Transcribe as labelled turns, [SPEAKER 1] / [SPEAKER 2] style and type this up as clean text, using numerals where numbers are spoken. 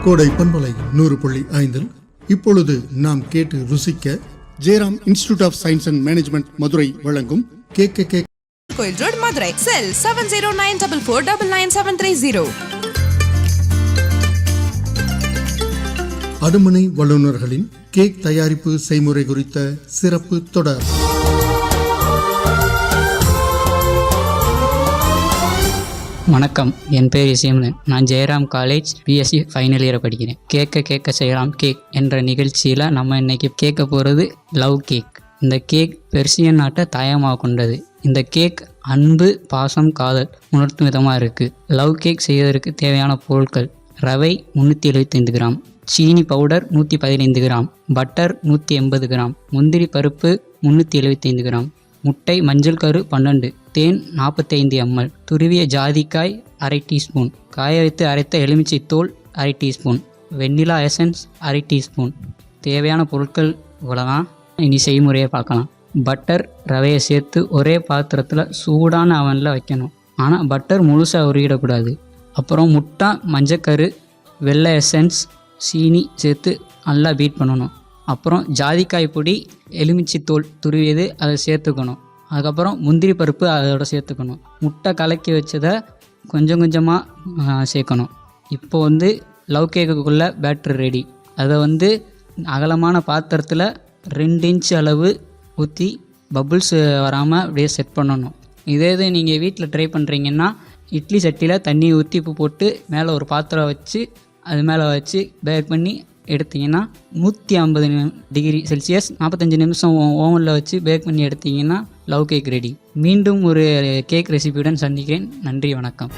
[SPEAKER 1] கோடை பண்பலை 100.5 இப்பொழுது நாம் கேட்டு ருசிக்க Jayaram institute of science and management Madurai வழங்கும் கேக்
[SPEAKER 2] கோயில் ரோட் மதுரை செல் 7094499730.
[SPEAKER 1] அடுமனை வல்லுநர்களின் கேக் தயாரிப்பு செய்முறை குறித்த சிறப்பு தொடர்.
[SPEAKER 3] வணக்கம், என் பேர் இசையமுதன். நான் Jayaram college BSc final year படிக்கிறேன். கேட்க செய்யலாம் கேக் என்ற நிகழ்ச்சியில் நம்ம இன்னைக்கு கேட்க போகிறது லவ் கேக். இந்த கேக் பெர்சியன் நாட்டை தாயமாக கொண்டது. இந்த கேக் அன்பு, பாசம், காதல் உணர்த்தும் விதமாக இருக்குது. லவ் கேக் செய்வதற்கு தேவையான பொருட்கள்: ரவை 375 கிராம், சீனி பவுடர் 115 கிராம், பட்டர் 180 கிராம், முந்திரி பருப்பு 375 கிராம், முட்டை மஞ்சள் கரு 12, தேன் 45 ml, துருவிய ஜாதிக்காய் 1/2 டீஸ்பூன், காய வைத்து அரைத்த எலுமிச்சை தோல் 1/2 டீஸ்பூன், வெண்ணிலா எசன்ஸ் 1/2 டீஸ்பூன். தேவையான பொருட்கள் இவ்வளோதான். இனி செய்முறையை பார்க்கலாம். பட்டர், ரவையை சேர்த்து ஒரே பாத்திரத்தில் சூடான அவனில் வைக்கணும். ஆனால் பட்டர் முழுசாக உருகிடக்கூடாது. அப்புறம் முட்டை, மஞ்சக்கரு, வெள்ளை எசன்ஸ், சீனி சேர்த்து நல்லா பீட் பண்ணணும். அப்புறம் ஜாதிக்காய் பொடி, எலுமிச்சை தோல் துருவியது அதை சேர்த்துக்கணும். அதுக்கப்புறம் முந்திரி பருப்பு அதோட சேர்த்துக்கணும். முட்டை கலக்கி வச்சதை கொஞ்சம் கொஞ்சமாக சேர்க்கணும். இப்போ லவ் கேக்குக்குள்ளே பேட்டர் ரெடி. அதை அகலமான பாத்திரத்தில் 2 இன்ச் அளவு ஊற்றி பபுள்ஸ் வராமல் அப்படியே செட் பண்ணணும். இதே இது நீங்கள் வீட்டில் ட்ரை பண்ணுறீங்கன்னா இட்லி சட்டியில் தண்ணி ஊற்றி உப்பு போட்டு மேலே ஒரு பாத்திரம் வச்சு அது மேலே வச்சு பேக் பண்ணி எடுத்திங்கன்னா 150 டிகிரி செல்சியஸ் 45 நிமிஷம் ஓவனில் வச்சு பேக் பண்ணி எடுத்திங்கன்னா லவ் கேக் ரெடி. மீண்டும் ஒரு கேக் ரெசிபியுடன் சந்திக்கிறேன். நன்றி, வணக்கம்.